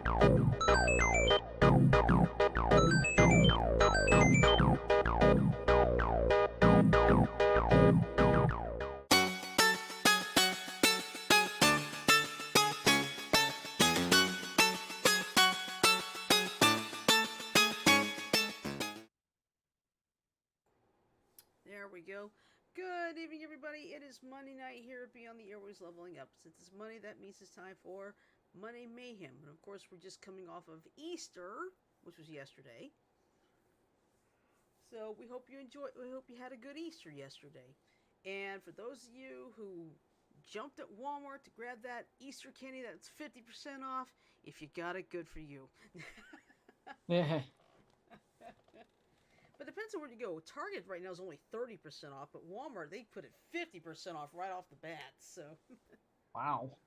There we go. Good evening, everybody. It is Monday night here at Beyond the Airways Leveling Up. Since it's Monday, that means it's time for Monday Mayhem. And of course, we're just coming off of Easter, which was yesterday. So we hope you enjoyed. We hope you had a good Easter yesterday. And for those of you who jumped at Walmart to grab that Easter candy that's 50% off, if you got it, good for you. Yeah. But it depends on where you go. Target right now is only 30% off, but Walmart, they put it 50% off right off the bat. So Wow.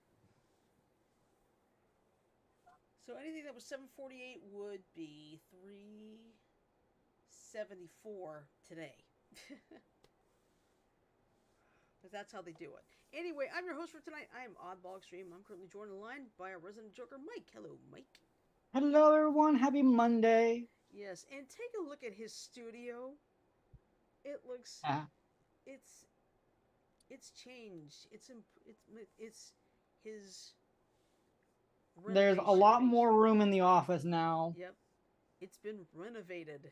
so anything that was $7.48 would be $3.74 today. Because that's how they do it. Anyway, I'm your host for tonight. I am Oddball Extreme. I'm currently joined on the line by our resident joker, Mike. Hello, Mike. Hello, everyone. Happy Monday. Yes, and take a look at his studio. It looks, Ah, it's changed. It's his there's a renovation. lot more room in the office now. Yep, it's been renovated.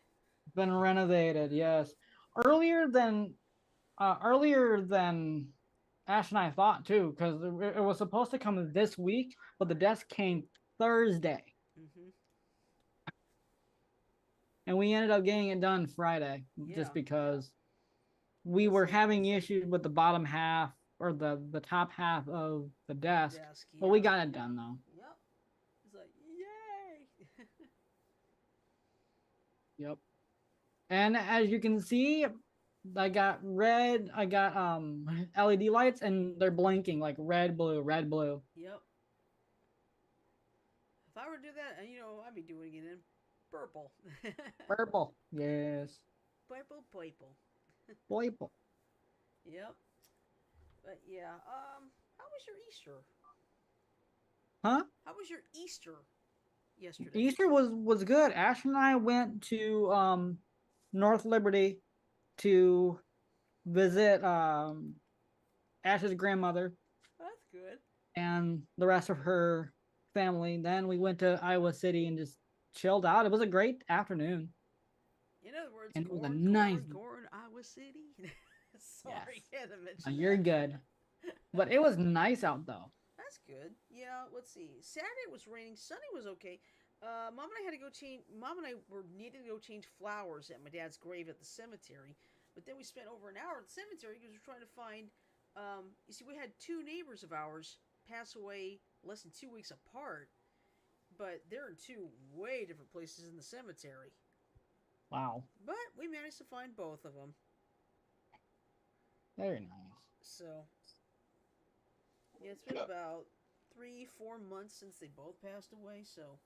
Been renovated, yes. Earlier than earlier than Ash and I thought too, because it was supposed to come this week, but the desk came Thursday, Mm-hmm. and we ended up getting it done Friday, Yeah. just because we Let's were see. having issues with the bottom half or the top half of the desk. Desk. But we Yeah. got it done though. Yep. It's like yay. Yep. And as you can see, I got LED lights and they're blinking like red, blue, red, blue. Yep. If I were to do that, I'd be doing it in purple. Purple. Yes. Purple, purple. Purple. Yep. But yeah. How was your Easter? Huh? How was your Easter yesterday? Easter was good. Ash and I went to North Liberty to visit Ash's grandmother That's good. and the rest of her family. Then we went to Iowa City and just chilled out. It was a great afternoon. In other words, And it was a corn, nice. corn, corn, Iowa City. Yes. Sorry, had to mention You're that. good. But it was nice out though. That's good. Yeah, let's see. Saturday was raining. Sunday was okay. Mom and I had to go change. Mom and I were needing to go change flowers at my dad's grave at the cemetery. But then we spent over an hour at the cemetery because we were trying to find. You see, we had two neighbors of ours pass away less than 2 weeks apart, but they're in two way different places in the cemetery. Wow. But we managed to find both of them. Very nice. So, yeah, it's been about 3, 4 months since they both passed away. So,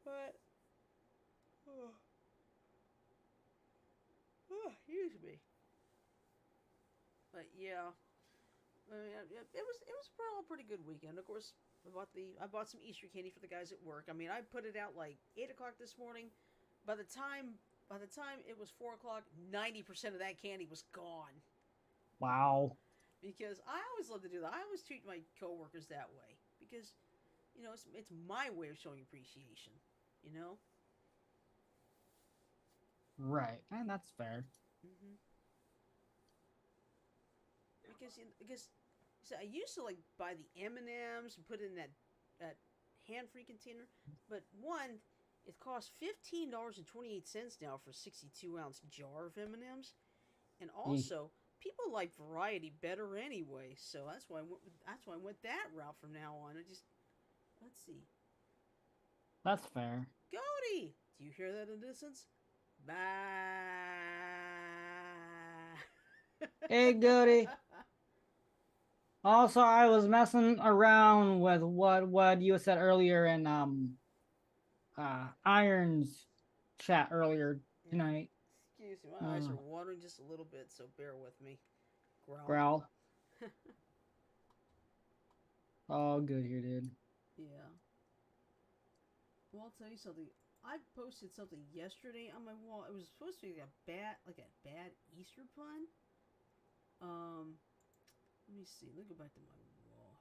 but excuse me. But yeah, it was a pretty good weekend. Of course, I bought some Easter candy for the guys at work. I mean, I put it out like 8 o'clock this morning. By the time it was 4 o'clock, 90% of that candy was gone. Wow. Because I always love to do that. I always treat my coworkers that way because it's my way of showing appreciation. You know. Right. And that's fair. Mm-hmm. Because so I used to like buy the M&Ms and put it in that hand-free container, but one, it costs $15.28 now for a 62-ounce jar of M&Ms, and also people like variety better anyway, so that's why I went that route from now on. Let's see. That's fair. Cody, do you hear that in the distance? Bye. Hey, Goody. Also, I was messing around with what you said earlier in Iron's chat earlier tonight. Excuse me, my eyes are watering just a little bit, so bear with me. Growl. Growl. Oh, good here, dude. Yeah. Well, I'll tell you something. I posted something yesterday on my wall. It was supposed to be like a bad Easter pun. Let me see. Let me go back to my wall here.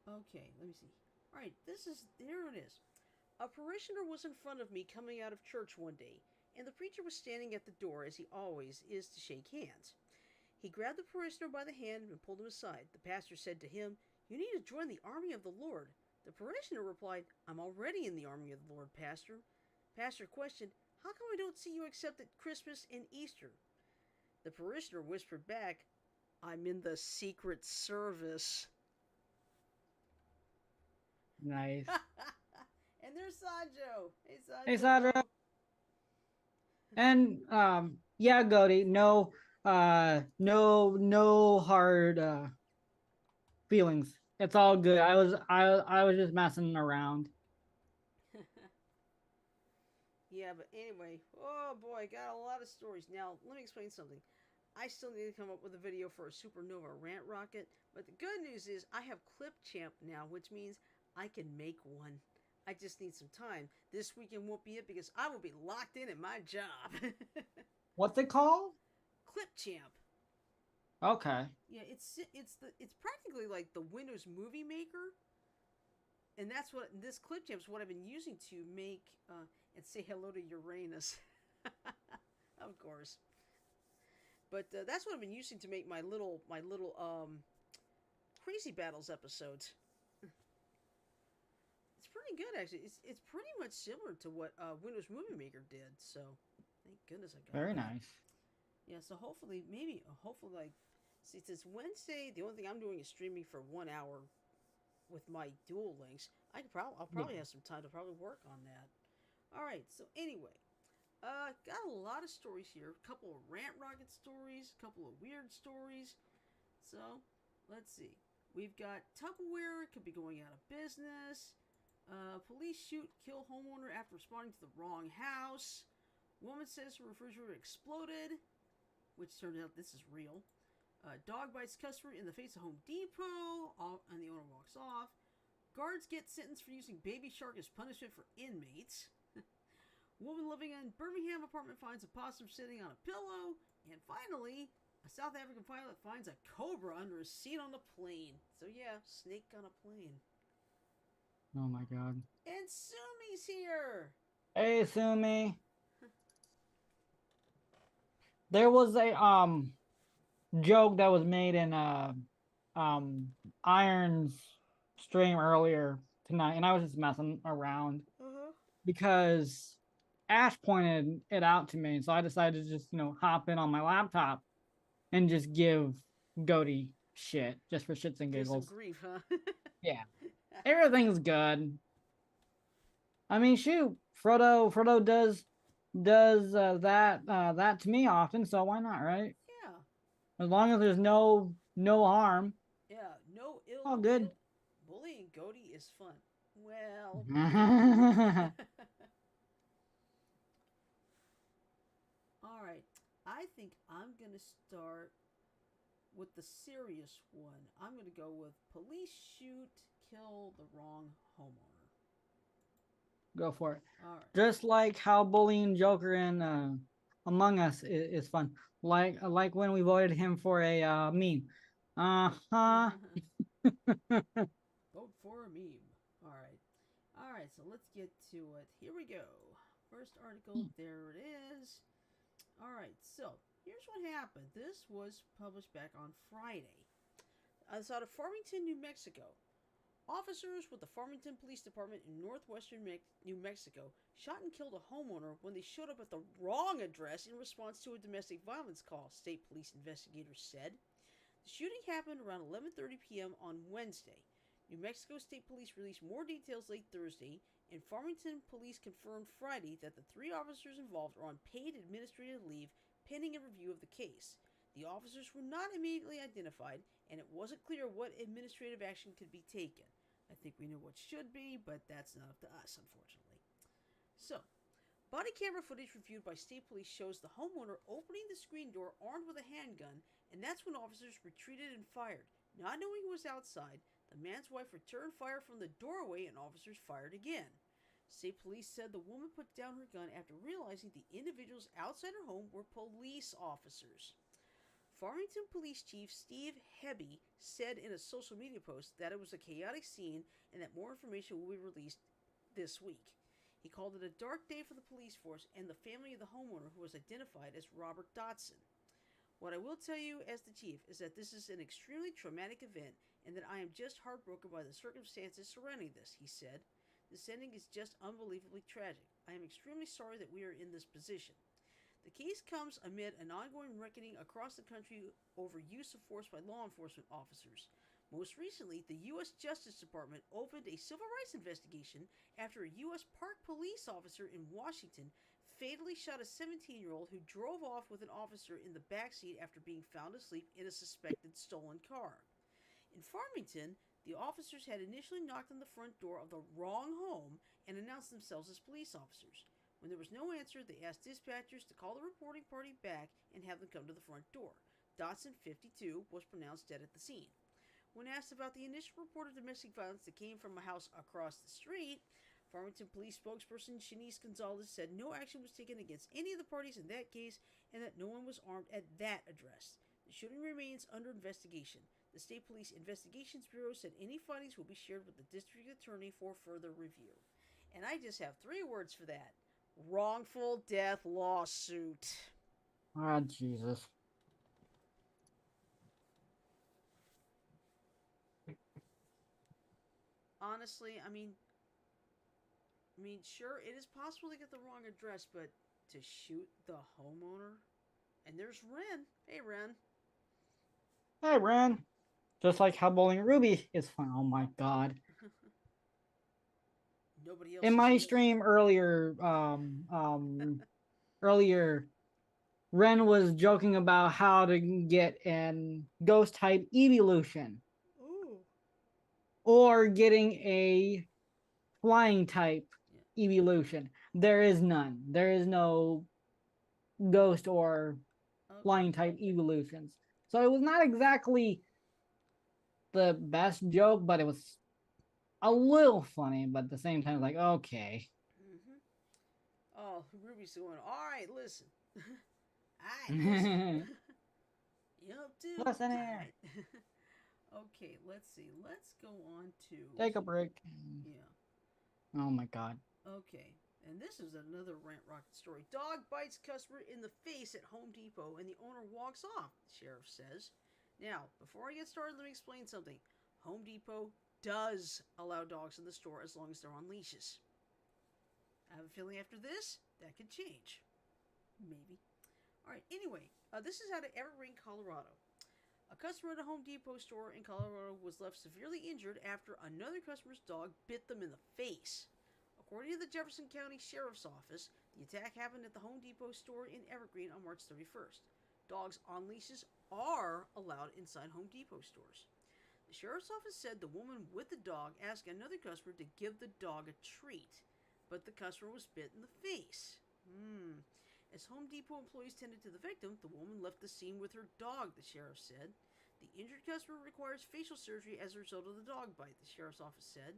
Okay, let me see. All right, there it is. A parishioner was in front of me coming out of church one day, and the preacher was standing at the door as he always is to shake hands. He grabbed the parishioner by the hand and pulled him aside. The pastor said to him, "You need to join the army of the Lord." The parishioner replied, "I'm already in the army of the Lord, Pastor." Pastor questioned, "How come I don't see you except at Christmas and Easter?" The parishioner whispered back, "I'm in the Secret Service." Nice. And there's Sanjo. Hey, Sanjo. Hey, Sandra. And yeah, Goody, no hard feelings. It's all good. I was just messing around. Yeah, but anyway, oh boy, got a lot of stories. Now, let me explain something. I still need to come up with a video for a supernova rant rocket, but the good news is I have Clip Champ now, which means I can make one. I just need some time. This weekend won't be it because I will be locked in at my job. What's it called? Clip Champ. Okay. Yeah, it's practically like the Windows Movie Maker, and that's what this Clip Champ is what I've been using to make and say hello to Uranus. Of course. But that's what I've been using to make my little Crazy Battles episodes. It's pretty good actually. It's pretty much similar to what Windows Movie Maker did. So thank goodness I got Very that. nice. Yeah. So hopefully like see since Wednesday the only thing I'm doing is streaming for 1 hour with my dual links. I'll probably have some time to probably work on that. All right. So anyway, got a lot of stories here. A couple of rant rocket stories, a couple of weird stories. So, let's see. We've got Tupperware could be going out of business. Police shoot, kill homeowner after responding to the wrong house. Woman says her refrigerator exploded, which turned out this is real. Dog bites customer in the face of Home Depot, and the owner walks off. Guards get sentenced for using baby shark as punishment for inmates. Woman living in Birmingham apartment finds a possum sitting on a pillow. And finally, a South African pilot finds a cobra under a seat on a plane. So yeah, snake on a plane. Oh my god. And Sumi's here. Hey, Sumi. There was a joke that was made in Iron's stream earlier tonight, and I was just messing around because Ash pointed it out to me, so I decided to just hop in on my laptop and just give Goaty shit just for shits and Give some giggles. grief, huh? Yeah, everything's good. I mean, shoot, Frodo does that to me often, so why not, right? Yeah. As long as there's no harm, Yeah, no ill all good. Bullying Goaty is fun. Well. All right. I think I'm going to start with the serious one. I'm going to go with police shoot, kill the wrong homeowner. Go for it. All right. Just like how bullying Joker in Among Us is fun. Like when we voted him for a meme. Uh-huh. Vote for a meme. All right. All right, so let's get to it. Here we go. First article, there it is. All right, so here's what happened. This was published back on Friday. It's out of Farmington, New Mexico. Officers with the Farmington Police Department in northwestern New Mexico shot and killed a homeowner when they showed up at the wrong address in response to a domestic violence call, state police investigators said. The shooting happened around 11:30 p.m. on Wednesday. New Mexico State Police released more details late Thursday, and Farmington Police confirmed Friday that the 3 officers involved are on paid administrative leave pending a review of the case. The officers were not immediately identified, and it wasn't clear what administrative action could be taken. I think we know what should be, but that's not up to us, unfortunately. So, Body camera footage reviewed by state police shows the homeowner opening the screen door armed with a handgun, and that's when officers retreated and fired. Not knowing who was outside, the man's wife returned fire from the doorway and officers fired again. State police said the woman put down her gun after realizing the individuals outside her home were police officers. Farmington Police Chief Steve Hebby said in a social media post that it was a chaotic scene and that more information will be released this week. He called it a dark day for the police force and the family of the homeowner, who was identified as Robert Dotson. What I will tell you as the chief is that this is an extremely traumatic event and that I am just heartbroken by the circumstances surrounding this, he said. This ending is just unbelievably tragic. I am extremely sorry that we are in this position. The case comes amid an ongoing reckoning across the country over use of force by law enforcement officers. Most recently, the U.S. Justice Department opened a civil rights investigation after a U.S. Park police officer in Washington fatally shot a 17-year-old who drove off with an officer in the backseat after being found asleep in a suspected stolen car. In Farmington, the officers had initially knocked on the front door of the wrong home and announced themselves as police officers. When there was no answer, they asked dispatchers to call the reporting party back and have them come to the front door. Dotson, 52, was pronounced dead at the scene. When asked about the initial report of domestic violence that came from a house across the street, Farmington Police spokesperson Shanice Gonzalez said no action was taken against any of the parties in that case and that no one was armed at that address. The shooting remains under investigation. The State Police Investigations Bureau said any findings will be shared with the district attorney for further review. And I just have 3 words for that. Wrongful death lawsuit. Ah, Jesus. Honestly, I mean, sure, it is possible to get the wrong address, but to shoot the homeowner? And there's Ren. Hey, Ren. Hey, Ren. Just like how Bowling Ruby is fun. Oh my god. Nobody else In has my yet. stream earlier, earlier, Ren was joking about how to get an ghost type evolution Ooh. or getting a flying type Yeah. evolution. There is none. There is no ghost or Okay. flying type evolutions. So it was not exactly the best joke, but it was a little funny, but at the same time, like, okay. Mm-hmm. Oh, Ruby's going, all right, listen. All right, listen. You up too? Listen All here. right. Okay, let's see. Let's go on to. Take a break. Yeah. Oh my god. Okay. And this is another rant rocket story. Dog bites customer in the face at Home Depot and the owner walks off, the sheriff says. Now, before I get started, let me explain something. Home Depot does allow dogs in the store as long as they're on leashes. I have a feeling after this, that could change. Maybe. Alright, anyway, this is out of Evergreen, Colorado. A customer at a Home Depot store in Colorado was left severely injured after another customer's dog bit them in the face. According to the Jefferson County Sheriff's Office, the attack happened at the Home Depot store in Evergreen on March 31st. Dogs on leashes are allowed inside Home Depot stores. The Sheriff's Office said the woman with the dog asked another customer to give the dog a treat, but the customer was bit in the face. As Home Depot employees tended to the victim, the woman left the scene with her dog, the sheriff said. The injured customer requires facial surgery as a result of the dog bite, the sheriff's office said.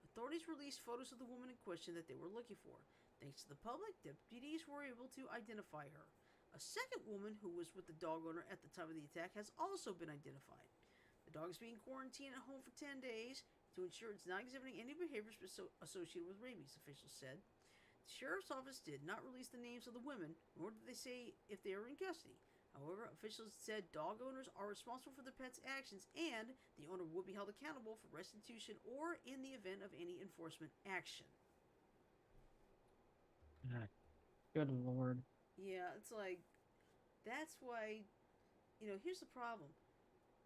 Authorities released photos of the woman in question that they were looking for. Thanks to the public, deputies were able to identify her. A second woman who was with the dog owner at the time of the attack has also been identified. The dog is being quarantined at home for 10 days to ensure it's not exhibiting any behaviors associated with rabies, officials said. The sheriff's office did not release the names of the women, nor did they say if they are in custody. However, officials said dog owners are responsible for their pet's actions and the owner will be held accountable for restitution or in the event of any enforcement action. Good lord. Yeah, it's like, that's why, here's the problem.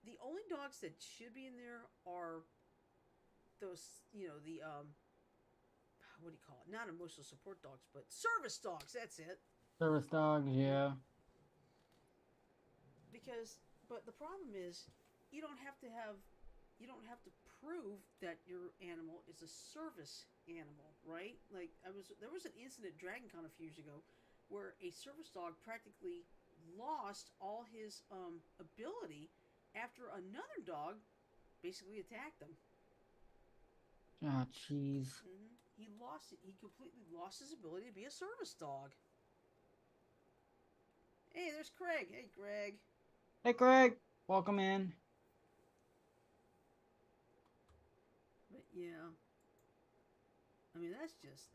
The only dogs that should be in there are those, what do you call it? Not emotional support dogs, but service dogs. That's it. Service dogs, yeah. Because, but the problem is, you don't have to prove that your animal is a service animal, right? Like there was an incident at DragonCon a few years ago where a service dog practically lost all his ability after another dog basically attacked him. Oh, jeez. He lost it. He completely lost his ability to be a service dog. Hey, there's Craig. Hey, Greg. Hey, Craig. Welcome in. But yeah, I mean that's just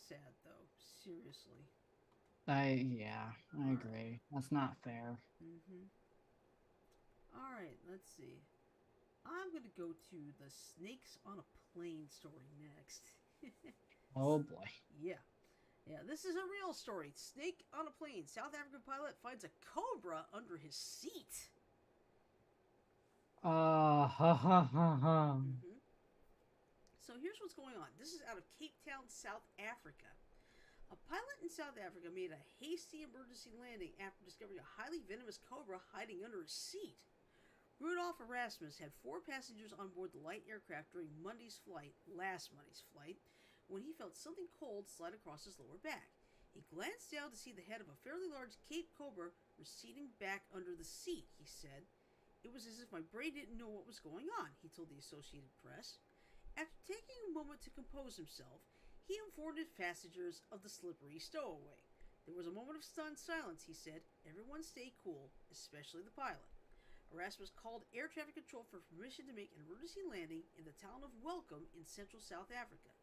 sad though. Seriously. I agree. That's not fair. All right, let's see. I'm gonna go to the Snakes on a Plane story next. Oh boy. Yeah. Yeah, this is a real story. Snake on a plane. South African pilot finds a cobra under his seat. Ha ha ha ha. So here's what's going on. This is out of Cape Town, South Africa. A pilot in South Africa made a hasty emergency landing after discovering a highly venomous cobra hiding under his seat. Rudolph Erasmus had 4 passengers on board the light aircraft during last Monday's flight, when he felt something cold slide across his lower back. He glanced down to see the head of a fairly large Cape cobra receding back under the seat, he said. It was as if my brain didn't know what was going on, he told the Associated Press. After taking a moment to compose himself, he informed his passengers of the slippery stowaway. There was a moment of stunned silence, he said. Everyone stay cool, especially the pilot. Erasmus called air traffic control for permission to make an emergency landing in the town of Welcome in central South Africa.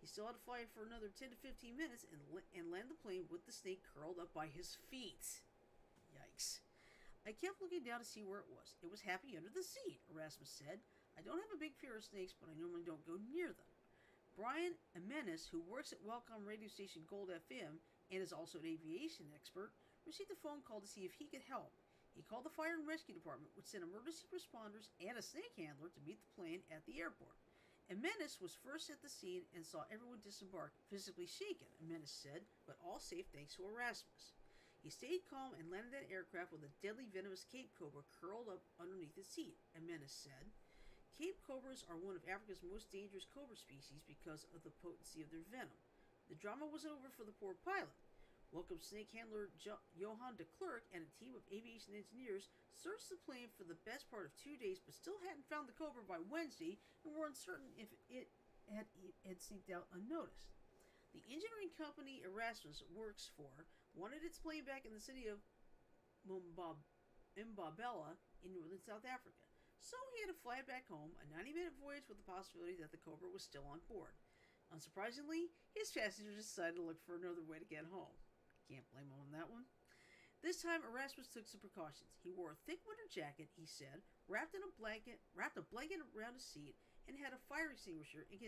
He still had to fly for another 10 to 15 minutes and land the plane with the snake curled up by his feet. Yikes. I kept looking down to see where it was. It was happy under the seat, Erasmus said. I don't have a big fear of snakes, but I normally don't go near them. Brian Amenis, who works at Welcome radio station Gold FM and is also an aviation expert, received a phone call to see if he could help. He called the fire and rescue department, which sent emergency responders and a snake handler to meet the plane at the airport. Amenis was first at the scene and saw everyone disembark, visibly shaken, Amenis said, but all safe thanks to Erasmus. He stayed calm and landed that aircraft with a deadly venomous Cape cobra curled up underneath his seat, Amenis said. Cape cobras are one of Africa's most dangerous cobra species because of the potency of their venom. The drama wasn't over for the poor pilot. Welcome snake handler Johan de Klerk and a team of aviation engineers searched the plane for the best part of 2 days, but still hadn't found the cobra by Wednesday and were uncertain if it had sneaked out unnoticed. The engineering company Erasmus works for wanted its plane back in the city of Mbombela in northern South Africa, so he had to fly it back home, a 90-minute voyage with the possibility that the cobra was still on board. Unsurprisingly, his passengers decided to look for another way to get home. Can't blame him on that one. This time, Erasmus took some precautions. He wore a thick winter jacket, he said, wrapped a blanket around his seat, and had a fire extinguisher, a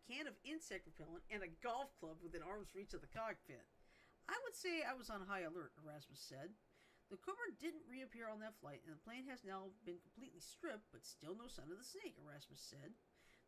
can of insect repellent, and a golf club within arm's reach of the cockpit. I would say I was on high alert, Erasmus said. The cobra didn't reappear on that flight, and the plane has now been completely stripped, but still no sign of the snake, Erasmus said.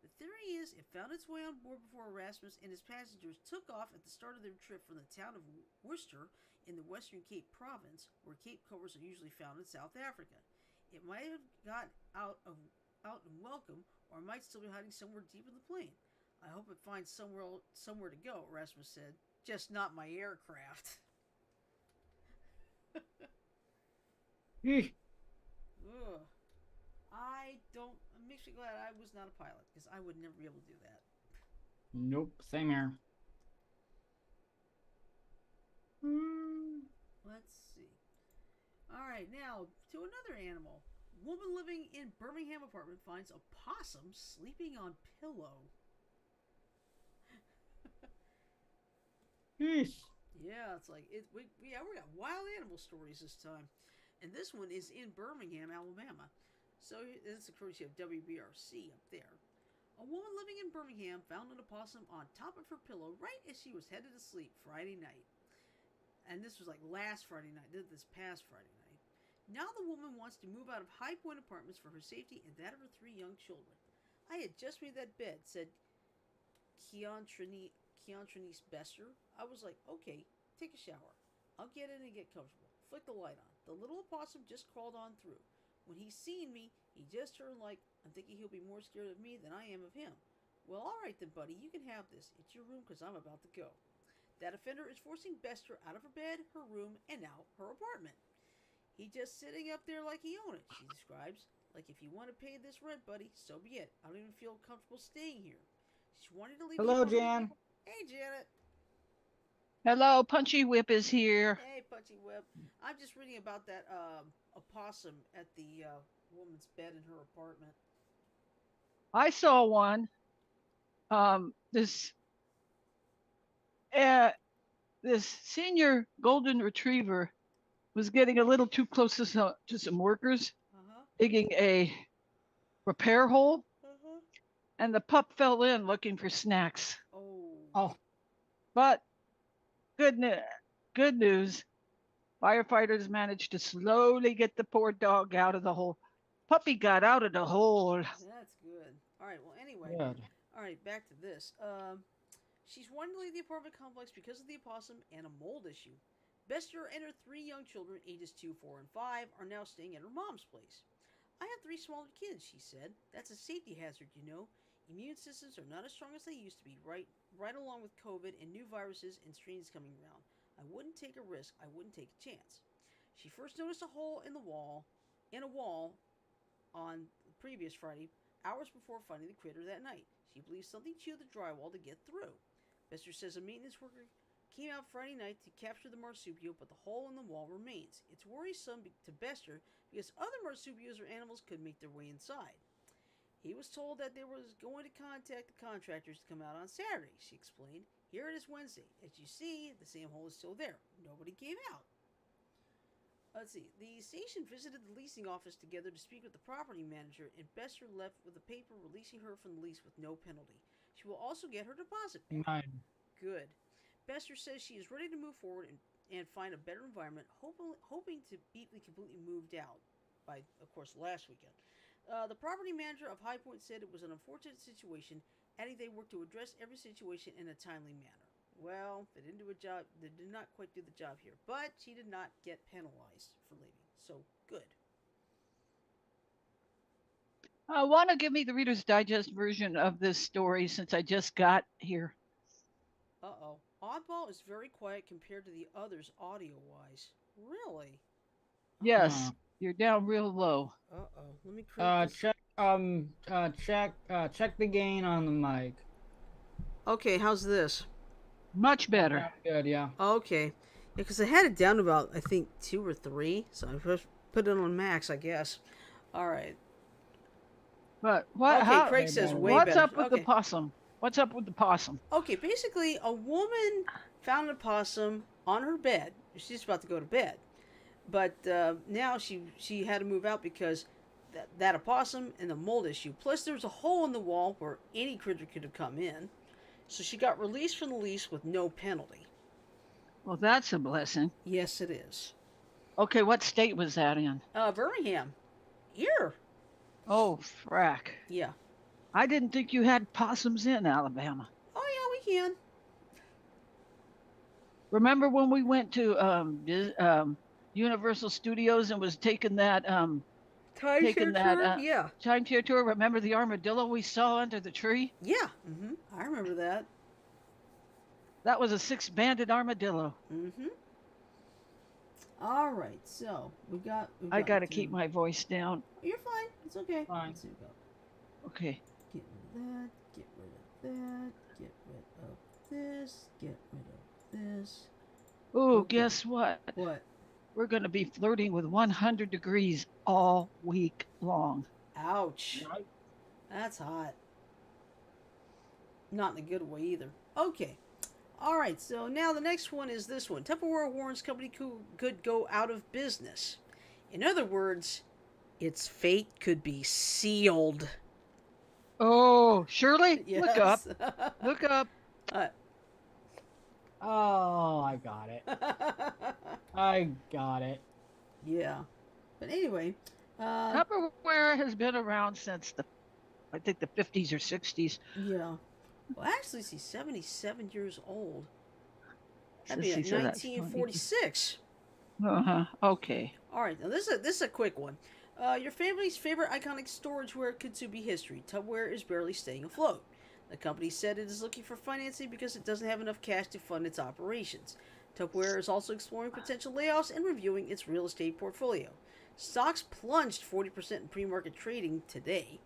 The theory is it found its way on board before Erasmus and his passengers took off at the start of their trip from the town of Worcester in the Western Cape province, where Cape cobras are usually found in South Africa. It might have got out in Welcome, or might still be hiding somewhere deep in the plane. I hope it finds somewhere to go, Erasmus said. Just not my aircraft. Ugh. It makes me glad I was not a pilot, because I would never be able to do that. Nope, same here. Let's see. Alright, now to another animal. Woman living in Birmingham apartment finds a possum sleeping on pillow. Yeah, it's like we got wild animal stories this time. And this one is in Birmingham, Alabama. So it's a courtesy of WBRC up there. A woman living in Birmingham found an opossum on top of her pillow right as she was headed to sleep Friday night. And this was like last Friday night, this past Friday night. Now the woman wants to move out of High Point Apartments for her safety and that of her 3 young children. I had just made that bed, said Keontrinice Bester. I was like, okay, take a shower. I'll get in and get comfortable. Flick the light on. The little opossum just crawled on through. When he's seen me, he just turned like, I'm thinking he'll be more scared of me than I am of him. Well, all right then, buddy, you can have this. It's your room because I'm about to go. That offender is forcing Bester out of her bed, her room, and now her apartment. He just sitting up there like he owned it, she describes. Like, if you want to pay this rent, buddy, so be it. I don't even feel comfortable staying here. She wanted to leave the Hello, apartment. Jan. Hey, Janet. Hello, Punchy Whip is here. Hey, Punchy Whip. I'm just reading about that opossum at the woman's bed in her apartment. I saw one. This senior golden retriever was getting a little too close to some workers digging a repair hole, and the pup fell in looking for snacks. Oh. But good news. Firefighters managed to slowly get the poor dog out of the hole. Puppy got out of the hole. That's good. All right. Well, anyway. Good. All right. Back to this. She's wanting to leave the apartment complex because of the opossum and a mold issue. Bester and her 3 young children, ages 2, 4, and 5, are now staying at her mom's place. I have 3 smaller kids, she said. That's a safety hazard, you know. Immune systems are not as strong as they used to be, right along with COVID and new viruses and strains coming around. I wouldn't take a risk. I wouldn't take a chance. She first noticed a hole in a wall on the previous Friday, hours before finding the critter that night. She believes something chewed the drywall to get through. Bester says a maintenance worker came out Friday night to capture the marsupio, but the hole in the wall remains. It's worrisome to Bester because other marsupials or animals could make their way inside. He was told that they was going to contact the contractors to come out on Saturday, she explained. Here it is Wednesday. As you see, the same hole is still there. Nobody came out. Let's see. The station visited the leasing office together to speak with the property manager, and Bester left with a paper releasing her from the lease with no penalty. She will also get her deposit back. Good. Bester says she is ready to move forward and find a better environment, hoping to be completely moved out by, of course, last weekend. The property manager of High Point said it was an unfortunate situation, adding they worked to address every situation in a timely manner. Well, they didn't do a job. They did not quite do the job here, but she did not get penalized for leaving. So good. Want to give me the Reader's Digest version of this story since I just got here? Uh-oh. Oddball is very quiet compared to the others audio-wise. Really? Yes. You're down real low. Uh-oh. Let me create Check the gain on the mic. Okay, how's this? Much better. Good, yeah. Okay. Yeah, because I had it down to about, I think, 2 or 3. So I first put it on max, I guess. All right. But what? Okay, Craig says way what's better. Up with the possum? What's up with the possum? Okay, basically, a woman found a possum on her bed. She's about to go to bed. But now she had to move out because that opossum and the mold issue. Plus, there was a hole in the wall where any critter could have come in. So she got released from the lease with no penalty. Well, that's a blessing. Yes, it is. Okay, what state was that in? Birmingham. Here. Oh, frack. Yeah. I didn't think you had possums in Alabama. Oh, yeah, we can. Remember when we went to Universal Studios and was taking that yeah. timeshare tour? Remember the armadillo we saw under the tree? Yeah. Mm-hmm. I remember that. That was a 6-banded armadillo. Mm-hmm. All right, so we got I got to keep my voice down. You're fine. It's okay. Fine. Let's see, Okay. Get rid of that. Get rid of that. Get rid of this. Get rid of this. Ooh, Okay. Guess what? What? We're going to be flirting with 100 degrees all week long. Ouch. Right. That's hot. Not in a good way either. Okay. All right, so now the next one is this one. Tupperware warns company could go out of business. In other words, its fate could be sealed. Oh, Shirley, Yes. look up. Look up. Oh, I got it. I got it. Yeah. But anyway. Tupperware has been around since I think the 50s or 60s. Yeah. Well, actually, she's 77 years old. That'd So be like she said 1946. Uh-huh. Okay. All right, now this is a quick one. Your family's favorite iconic storageware could soon be history. Tupperware is barely staying afloat. The company said it is looking for financing because it doesn't have enough cash to fund its operations. Tupperware is also exploring potential layoffs and reviewing its real estate portfolio. Stocks plunged 40% in pre-market trading today.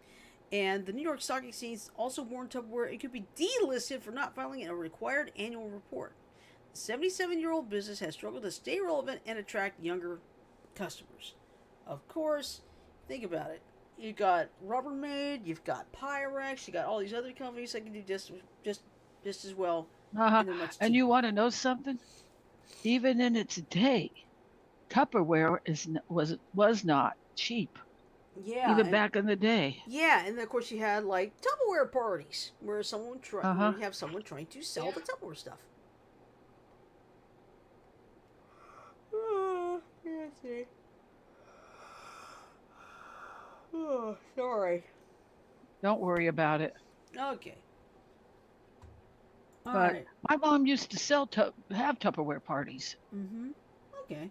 And the New York Stock Exchange also warned Tupperware it could be delisted for not filing a required annual report. The 77-year-old business has struggled to stay relevant and attract younger customers. Of course, think about it. You've got Rubbermaid, you've got Pyrex, you got all these other companies that can do just as well. And you want to know something? Even in its day, Tupperware was not cheap. Yeah. Even back in the day. Yeah, and then of course you had like Tupperware parties where someone where you have someone trying to sell the Tupperware stuff. Let's see. Oh, sorry. Don't worry about it. Okay. All right. My mom used to have Tupperware parties. Mm-hmm. Okay.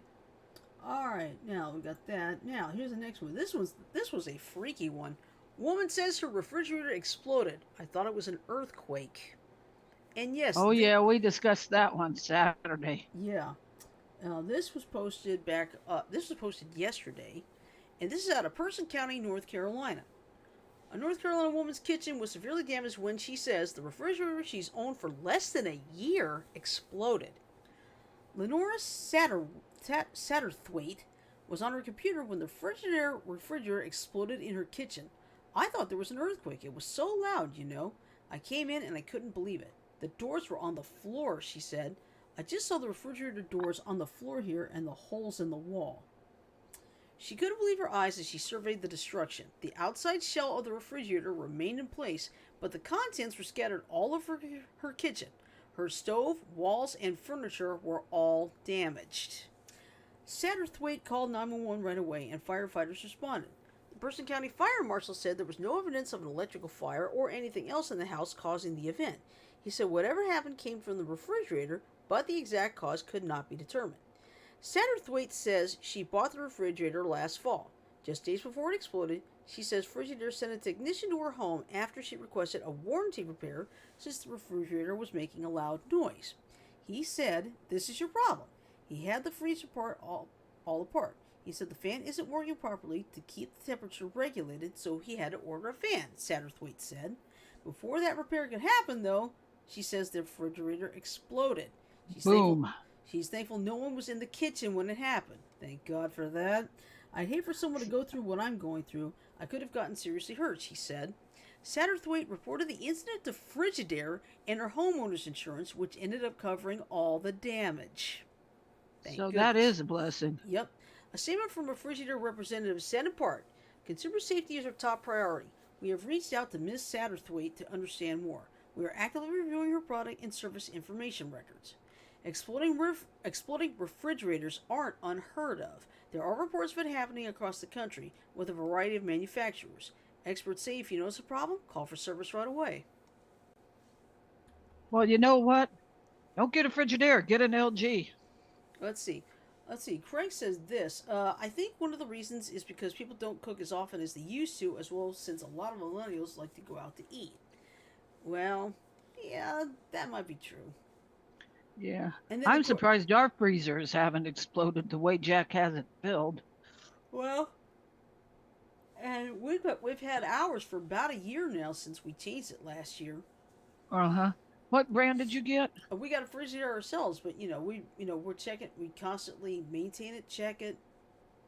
All right. Now we got that. Now here's the next one. This was a freaky one. Woman says her refrigerator exploded. I thought it was an earthquake. And yes. Oh yeah, we discussed that one Saturday. Yeah. This was posted This was posted yesterday, and this is out of Person County, North Carolina. A North Carolina woman's kitchen was severely damaged when she says the refrigerator she's owned for less than a year exploded. Lenora Satterthwaite was on her computer when the refrigerator exploded in her kitchen. I thought there was an earthquake. It was so loud, you know. I came in and I couldn't believe it. The doors were on the floor, she said. I just saw the refrigerator doors on the floor here and the holes in the wall. She couldn't believe her eyes as she surveyed the destruction. The outside shell of the refrigerator remained in place, but the contents were scattered all over her kitchen. Her stove, walls, and furniture were all damaged. Satterthwaite called 911 right away, and firefighters responded. The Person County Fire Marshal said there was no evidence of an electrical fire or anything else in the house causing the event. He said whatever happened came from the refrigerator, but the exact cause could not be determined. Satterthwaite says she bought the refrigerator last fall. Just days before it exploded, she says Frigidaire sent a technician to her home after she requested a warranty repair since the refrigerator was making a loud noise. He said, "This is your problem." He had the freezer part all apart. He said the fan isn't working properly to keep the temperature regulated, so he had to order a fan, Satterthwaite said. Before that repair could happen, though, she says the refrigerator exploded. Boom. She's thankful no one was in the kitchen when it happened. Thank God for that. I'd hate for someone to go through what I'm going through. I could have gotten seriously hurt, she said. Satterthwaite reported the incident to Frigidaire and her homeowner's insurance, which ended up covering all the damage. So goodness. That is a blessing. Yep. A statement from a Frigidaire representative said in part, "Consumer safety is our top priority. We have reached out to Ms. Satterthwaite to understand more. We are actively reviewing her product and service information records." Exploding refrigerators aren't unheard of. There are reports of it happening across the country with a variety of manufacturers. Experts say if you notice a problem, call for service right away. Well, you know what? Don't get a Frigidaire. Get an LG. Let's see. Craig says this. I think one of the reasons is because people don't cook as often as they used to, as well since a lot of millennials like to go out to eat. Well, yeah, that might be true. Yeah. I'm surprised our freezers haven't exploded the way Jack has it filled. Well, and we've had ours for about a year now since we changed it last year. Uh-huh. What brand did you get? We got a Frigidaire ourselves, but we're checking. We constantly maintain it, check it,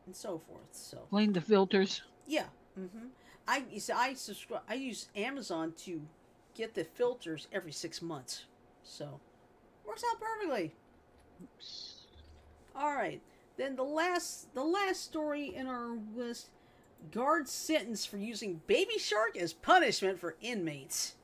and so forth. So clean the filters. Yeah. Mm-hmm. I use Amazon to get the filters every 6 months, so works out perfectly. Oops. All right. Then the last story in our list: guard sentenced for using Baby Shark as punishment for inmates.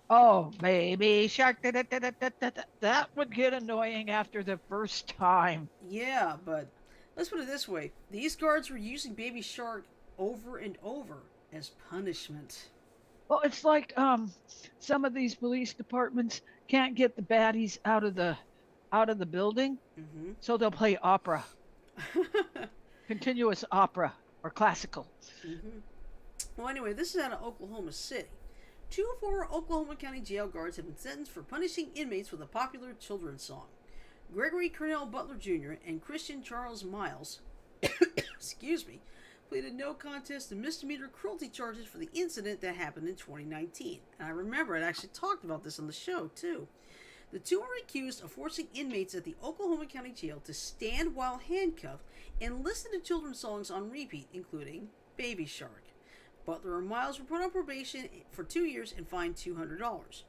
Oh, Baby Shark. That would get annoying after the first time. Yeah, but let's put it this way. These guards were using Baby Shark over and over as punishment. Well, it's like some of these police departments can't get the baddies out of the building, so they'll play opera. Continuous opera. or classical. Mm-hmm. Well, anyway, this is out of Oklahoma City. 2 former Oklahoma County jail guards have been sentenced for punishing inmates with a popular children's song. Gregory Cornell Butler Jr. and Christian Charles Miles, excuse me, pleaded no contest to misdemeanor cruelty charges for the incident that happened in 2019. And I remember I actually talked about this on the show, too. The two are accused of forcing inmates at the Oklahoma County Jail to stand while handcuffed and listen to children's songs on repeat, including Baby Shark. Butler and Miles were put on probation for 2 years and fined $200.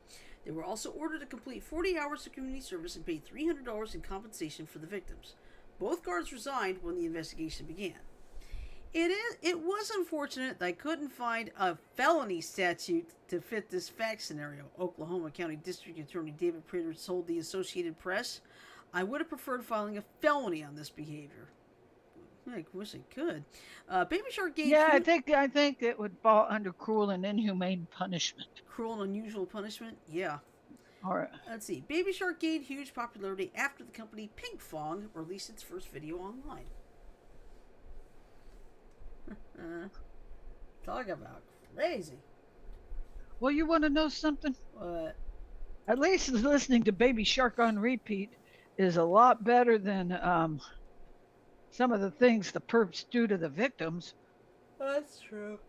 They were also ordered to complete 40 hours of community service and paid $300 in compensation for the victims. Both guards resigned when the investigation began. It was unfortunate that I couldn't find a felony statute to fit this fact scenario, Oklahoma County District Attorney David Prater told the Associated Press. I would have preferred filing a felony on this behavior. I wish I could. Baby Shark gave... Yeah, I think it would fall under cruel and inhumane punishment. Cruel and unusual punishment? Yeah. All right. Let's see. Baby Shark gained huge popularity after the company Pinkfong released its first video online. Talk about crazy. Well, you want to know something? What? At least listening to Baby Shark on repeat is a lot better than some of the things the perps do to the victims. That's true.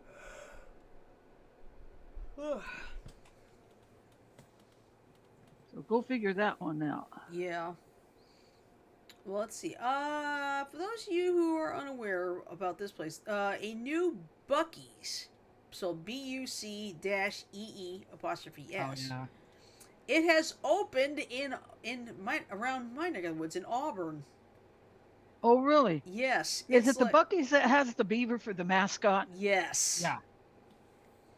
So go figure that one out. Yeah. Well, let's see. For those of you who are unaware about this place, a new Buc-ee's, so BUC-EE''s. Oh, yeah. It has opened around my neck of the woods in Auburn. Oh, really? Yes. Is it the Buc-ee's that has the beaver for the mascot? Yes. Yeah.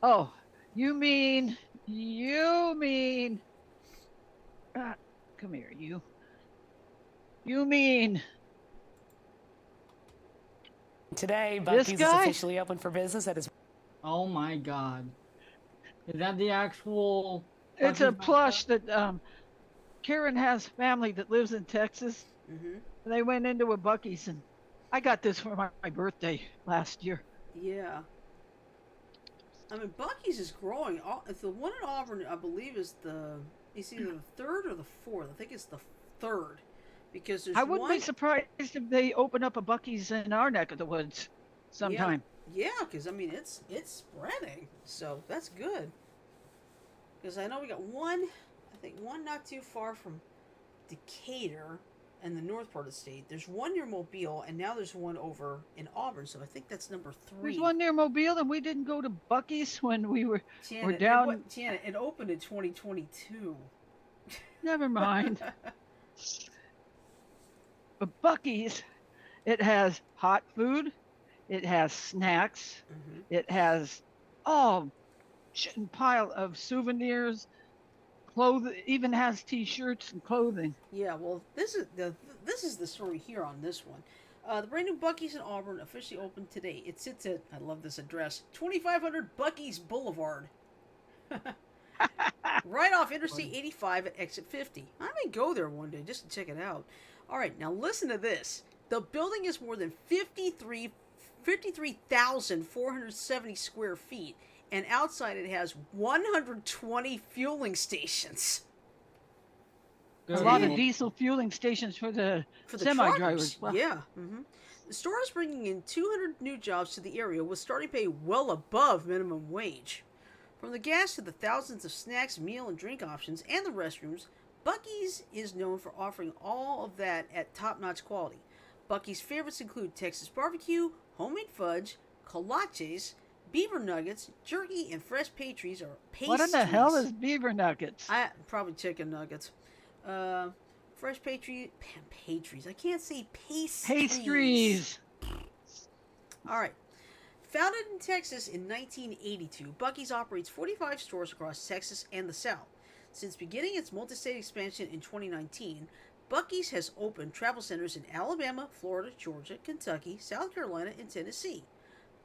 Oh, you mean, come here, you. You mean today, this Buc-ee's is guy? officially open for business at his... Oh my God. Is that the actual... It's a Buc-ee's plush that Karen has family that lives in Texas. Mm-hmm. And they went into a Buc-ee's, and I got this for my birthday last year. Yeah. I mean, Buc-ee's is growing. The one in Auburn, I believe, is it's either the third or the fourth. I think it's the third. Because there's I wouldn't be surprised if they open up a Buc-ee's in our neck of the woods sometime. Yeah, because I mean it's spreading, so that's good. Because I know we got one not too far from Decatur and the north part of the state. There's one near Mobile, and now there's one over in Auburn. So I think that's number 3. There's one near Mobile, and we didn't go to Buc-ee's when we were Janet, down. Janet, it opened in 2022. Never mind. But Buc-ee's, it has hot food, it has snacks, Mm-hmm. it has shit and pile of souvenirs, clothing, even has T-shirts and clothing. Yeah, well, this is the story here on this one. The brand new Buc-ee's in Auburn officially opened today. It sits at, I love this address, 2500 Buc-ee's Boulevard. Right off Interstate 85 at exit 50. I may go there one day just to check it out. All right, now listen to this. The building is more than 53,470 square feet, and outside it has 120 fueling stations. A lot of diesel fueling stations for the semi-drivers. Wow. Yeah. Mm-hmm. The store is bringing in 200 new jobs to the area with starting pay well above minimum wage. From the gas to the thousands of snacks, meal and drink options, and the restrooms, Buc-ee's is known for offering all of that at top-notch quality. Buc-ee's favorites include Texas barbecue, homemade fudge, kolaches, beaver nuggets, jerky, and fresh pastries or pastries. What in the hell is beaver nuggets? Probably chicken nuggets. Fresh pastries. I can't say pastries. Pastries. All right. Founded in Texas in 1982, Buc-ee's operates 45 stores across Texas and the South. Since beginning its multi-state expansion in 2019, Buc-ee's has opened travel centers in Alabama, Florida, Georgia, Kentucky, South Carolina, and Tennessee.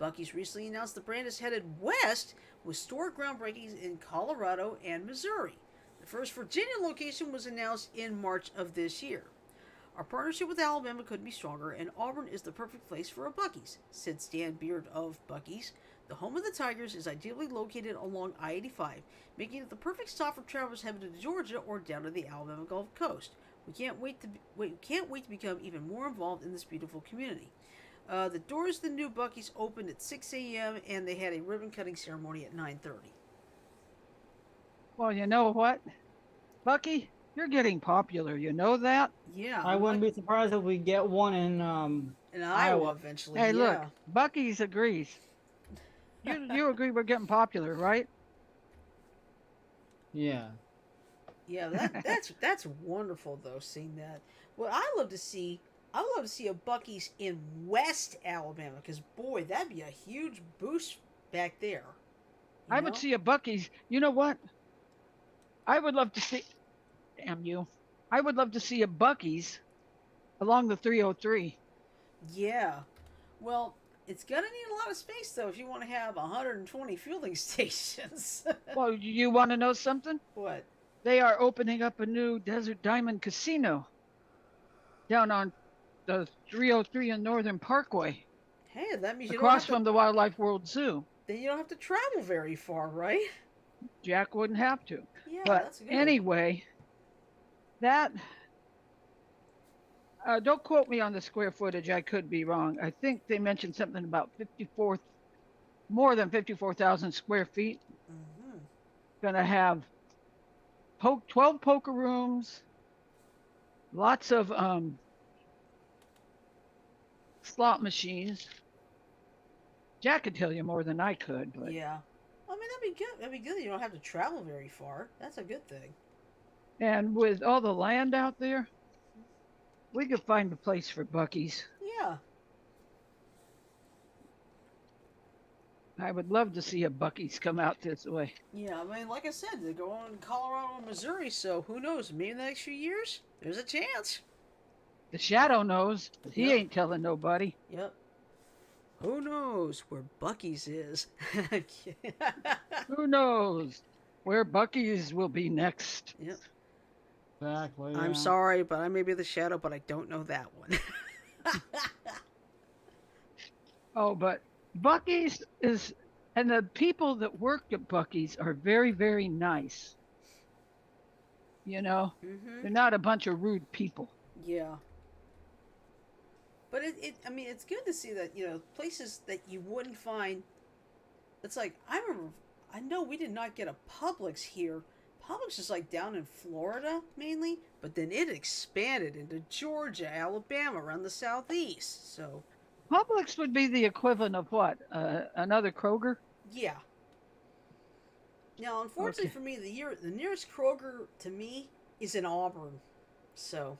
Buc-ee's recently announced the brand is headed west with store groundbreakings in Colorado and Missouri. The first Virginia location was announced in March of this year. Our partnership with Alabama couldn't be stronger, and Auburn is the perfect place for a Buc-ee's, said Stan Beard of Buc-ee's. The home of the Tigers is ideally located along I-85, making it the perfect stop for travelers headed to Georgia or down to the Alabama Gulf Coast. We can't wait to become even more involved in this beautiful community. The doors of the new Buc-ee's opened at 6 a.m. and they had a ribbon-cutting ceremony at 9:30. Well, you know what, Bucky, you're getting popular. You know that? Yeah, I wouldn't be surprised if we get one in Iowa eventually. Hey, yeah. look, Bucky's agrees. You agree we're getting popular, right? Yeah. Yeah, that's wonderful though. Seeing that, what I love to see a Buc-ee's in West Alabama because boy, that'd be a huge boost back there. I would see a Bucky's. You know what? I would love to see. Damn you! I would love to see a Bucky's along the 303. Yeah, well, it's gonna need a lot of space though if you want to have 120 fueling stations. Well, you want to know something? What? They are opening up a new Desert Diamond Casino down on the 303 in Northern Parkway, Hey, that means you don't across have to, from the Wildlife World Zoo. then you don't have to travel very far, right? Jack wouldn't have to. Yeah, But that's good. anyway, that don't quote me on the square footage. I could be wrong. I think they mentioned something about more than 54,000 square feet. Mm-hmm. Going to have 12 poker rooms, lots of slot machines. Jack could tell you more than I could, but Yeah. I mean, that'd be good. That'd be good. You don't have to travel very far. That's a good thing. and with all the land out there, we could find a place for Bucky's. Yeah. I would love to see a Bucky's come out this way. Yeah, I mean, like I said, they're going in Colorado and Missouri, so who knows? Maybe in the next few years, there's a chance. The Shadow knows, but he Yep. ain't telling nobody. Yep. Who knows where Bucky's is? Who knows where Bucky's will be next? Yep. Exactly. I'm yeah. sorry, but I may be the shadow, but I don't know that one. Oh, but Bucky's is, and the people that work at Bucky's are very, very nice. You know, Mm-hmm. they're not a bunch of rude people. Yeah. But I mean, it's good to see that, places that you wouldn't find. It's like, I know we did not get a Publix here. Publix is like down in Florida mainly, but then it expanded into Georgia, Alabama, around the southeast. So, Publix would be the equivalent of what? Another Kroger? yeah. Now, unfortunately Okay. for me, the nearest Kroger to me is in Auburn. So,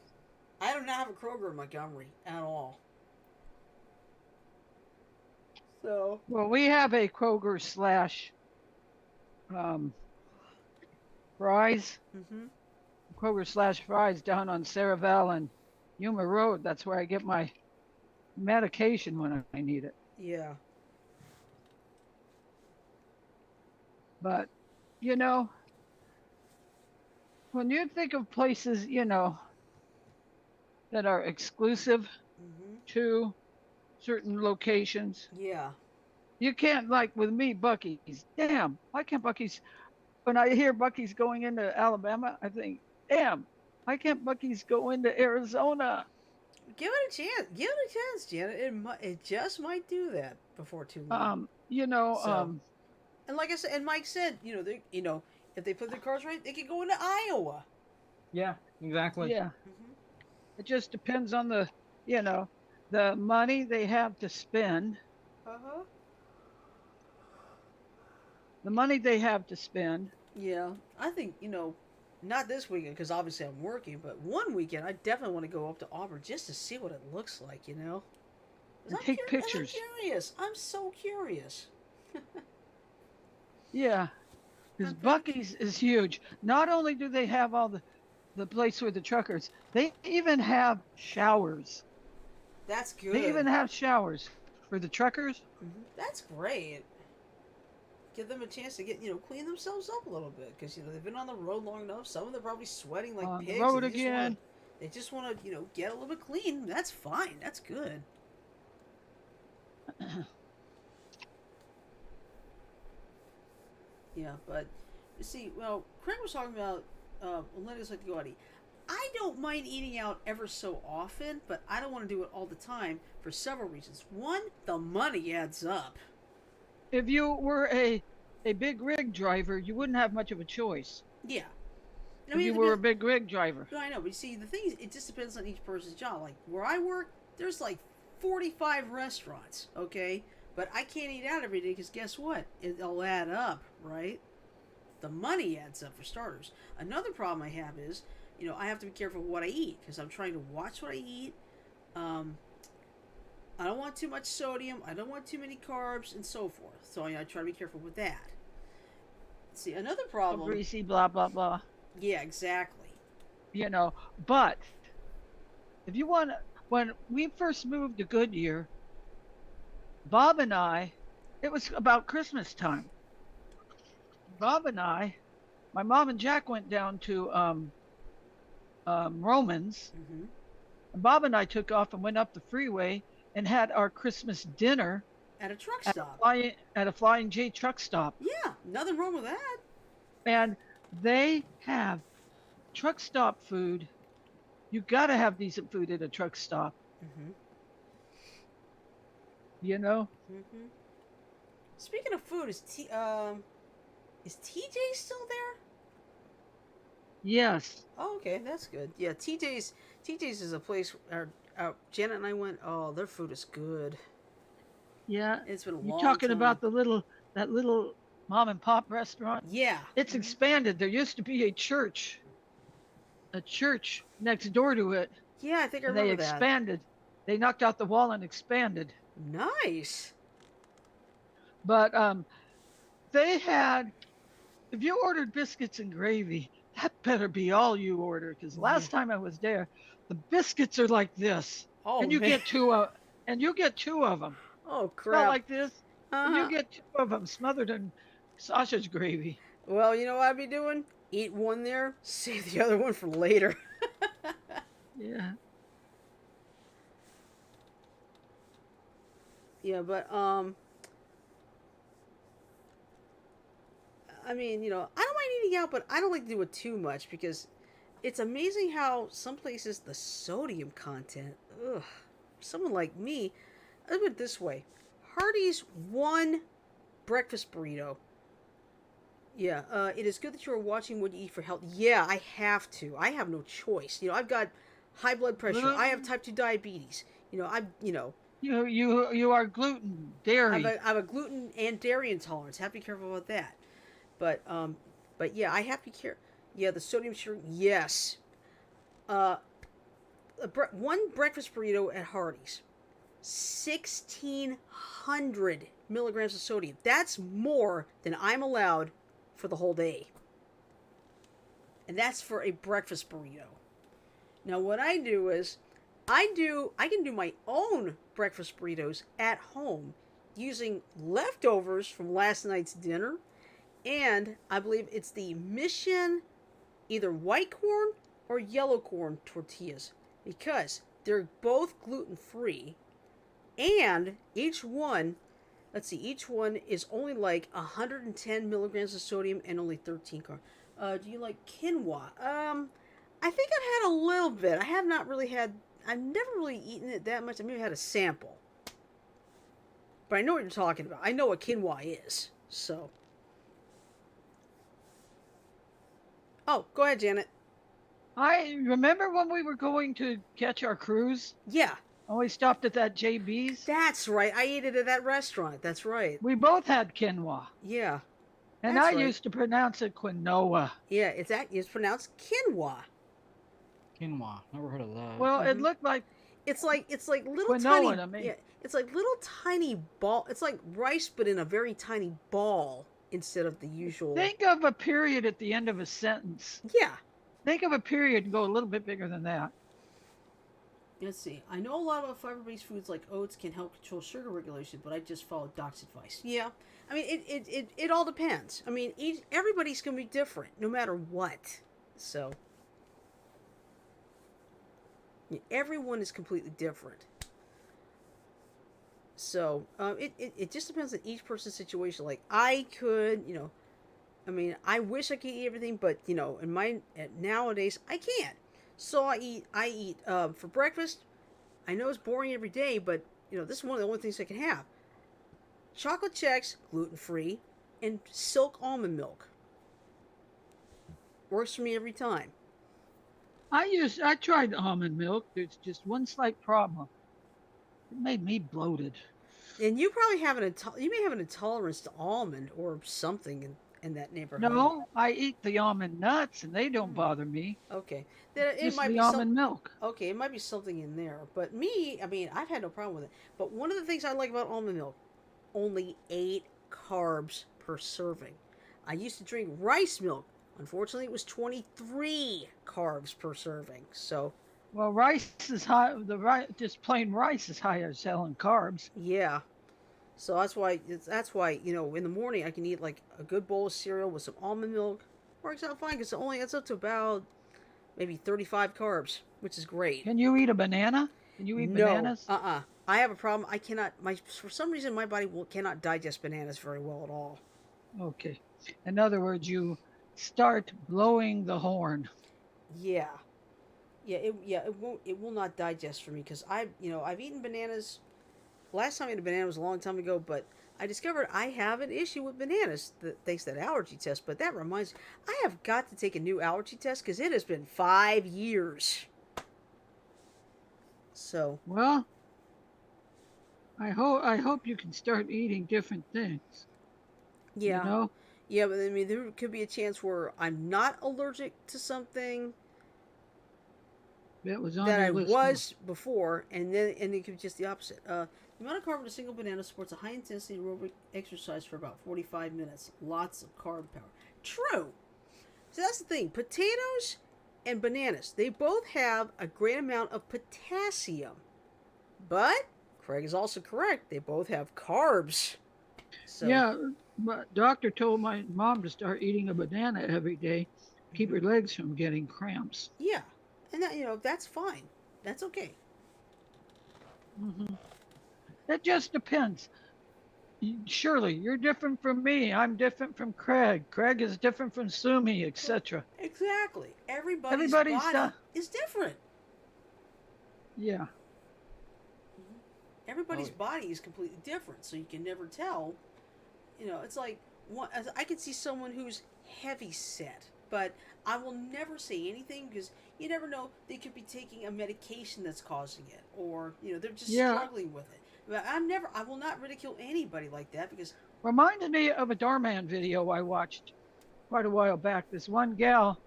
I do not have a Kroger in Montgomery at all. So, Well, we have a Kroger slash Fry's. mm-hmm. Kroger slash Fry's down on Saraval and Yuma Road. That's where I get my medication when I need it. Yeah. But, you know, when you think of places, that are exclusive Mm-hmm. to certain locations, Yeah. you can't, like with me, Bucky's. Damn, why can't Bucky's? When I hear Bucky's going into Alabama, I think, damn, why can't Bucky's go into Arizona? Give it a chance. Give it a chance, Janet. It just might do that before too long. So, And like I said, and Mike said, if they put their cars right, they could go into Iowa. Yeah, exactly. yeah, Mm-hmm. it just depends on the money they have to spend. Uh-huh. The money they have to spend. Yeah. I think, not this weekend because obviously I'm working, but one weekend I definitely want to go up to Auburn just to see what it looks like, 'Cause And I'm take pictures. I'm curious. I'm so curious. Yeah, because Bucky's is huge. Not only do they have all the place with the truckers, they even have showers. That's good. They even have showers for the truckers. Mhm. That's great. Give them a chance to get, clean themselves up a little bit because they've been on the road long enough. Some of them are probably sweating like On the pigs. road and they just again. They just want to, get a little bit clean. That's fine. That's good. Yeah, but you see, well, Craig was talking about millennials like to go out eat. I don't mind eating out ever so often, but I don't want to do it all the time for several reasons. One, the money adds up. If you were a big rig driver, you wouldn't have much of a choice. Yeah. If you were a big rig driver. No, I know, but you see, the thing is, it just depends on each person's job. Like, where I work, there's like 45 restaurants, okay? But I can't eat out every day because guess what? It'll add up, right? The money adds up for starters. Another problem I have is, I have to be careful what I eat because I'm trying to watch what I eat. I don't want too much sodium. I don't want too many carbs and so forth. So I try to be careful with that. See, another problem. Greasy, blah, blah, blah. Yeah, exactly. But if you want, when we first moved to Goodyear, Bob and I, it was about Christmas time. Bob and I, my mom and Jack went down to Romans. Mm-hmm. And Bob and I took off and went up the freeway and had our Christmas dinner at a truck stop. At a Flying J truck stop. Yeah, nothing wrong with that. And they have truck stop food. You got to have decent food at a truck stop. Mm-hmm. Mm-hmm. Speaking of food, is TJ still there? Yes. Oh, okay, that's good. Yeah, TJ's is a place where Janet and I went. Oh, their food is good. Yeah. It's been a long You're talking time. about that little mom and pop restaurant? Yeah. It's expanded. There used to be a church next door to it. Yeah, I think I remember that. They expanded. They knocked out the wall and expanded. Nice. But they had, if you ordered biscuits and gravy, that better be all you order. Because last time I was there, the biscuits are like this. Oh, and you man. get two of them. Oh, crap. Not like this. And you get two of them smothered in sausage gravy. Well, you know what I'd be doing? Eat one there, save the other one for later. Yeah. Yeah, but I mean, I don't mind eating out, but I don't like to do it too much because it's amazing how some places the sodium content. Ugh, someone like me, I'll put it this way: Hardee's one breakfast burrito. Yeah, it is good that you are watching what you eat for health. Yeah, I have to. I have no choice. I've got high blood pressure. I have type 2 diabetes. You are gluten, dairy. I have a gluten and dairy intolerance. Have to be careful about that. But yeah, I have to be careful. Yeah, the sodium sugar. Yes. One breakfast burrito at Hardee's, 1,600 milligrams of sodium. That's more than I'm allowed for the whole day. And that's for a breakfast burrito. Now what I do is I can do my own breakfast burritos at home using leftovers from last night's dinner, and I believe it's the Mission either white corn or yellow corn tortillas because they're both gluten-free, and each one is only like 110 milligrams of sodium and only 13 carbs. Do you like quinoa? I think I've had a little bit. I've never really eaten it that much. I maybe had a sample. But I know what you're talking about. I know what quinoa is. So. Oh, go ahead, Janet. I remember when we were going to catch our cruise. Yeah. And we stopped at that JB's. That's right. I ate it at that restaurant. That's right. We both had quinoa. Yeah. And I used to pronounce it quinoa. Yeah, it's pronounced quinoa. Quinoa. Never heard of that. Well, it looked like it's like little quinoa tiny. to me. Yeah, it's like little tiny ball. It's like rice, but in a very tiny ball instead of the usual. Think of a period at the end of a sentence. Yeah. Think of a period and go a little bit bigger than that. Let's see. I know a lot about fiber-based foods like oats can help control sugar regulation, but I just followed Doc's advice. Yeah. I mean, it all depends. I mean, everybody's going to be different, no matter what. So. Everyone is completely different. So it just depends on each person's situation. Like I could, I mean, I wish I could eat everything, but nowadays I can't. So I eat for breakfast. I know it's boring every day, but this is one of the only things I can have. Chocolate checks, gluten free, and silk almond milk. Works for me every time. I tried almond milk. There's just one slight problem. It made me bloated. And you probably have you may have an intolerance to almond or something in that neighborhood. No, I eat the almond nuts and they don't bother me. Okay, then it Just might the be almond milk. Okay, it might be something in there. But me, I mean, I've had no problem with it. But one of the things I like about almond milk, only 8 carbs per serving. I used to drink rice milk. Unfortunately, it was 23 carbs per serving. So, well, rice is high. Just plain rice is higher selling carbs. yeah. So that's why in the morning I can eat like a good bowl of cereal with some almond milk. Works out fine because it's up to about maybe 35 carbs, which is great. Can you eat a banana? Can you eat bananas? I have a problem. I cannot. For some reason my body cannot digest bananas very well at all. Okay. In other words, you start blowing the horn. Yeah. It will not digest for me because I've eaten bananas. Last time I ate a banana was a long time ago, but I discovered I have an issue with bananas thanks to that allergy test. But that reminds me, I have got to take a new allergy test because it has been 5 years. So. Well, I hope you can start eating different things. Yeah. You know? Yeah, but I mean, there could be a chance where I'm not allergic to something that I was before, and then it could be just the opposite. The amount of carb in a single banana supports a high-intensity aerobic exercise for about 45 minutes. Lots of carb power. True. So that's the thing. Potatoes and bananas, they both have a great amount of potassium. But Craig is also correct. They both have carbs. So. Yeah, but doctor told my mom to start eating a banana every day, keep her legs from getting cramps. Yeah, and that that's fine. That's okay. Mm-hmm. It just depends. Surely you're different from me. I'm different from Craig. Craig is different from Sumi, etc. Exactly. Everybody's body is different. Yeah. Everybody's body is completely different, so you can never tell. It's like I can see someone who's heavy set, but I will never say anything because you never know. They could be taking a medication that's causing it, or they're just struggling with it. But I will not ridicule anybody like that because. Reminded me of a doorman video I watched quite a while back. This one gal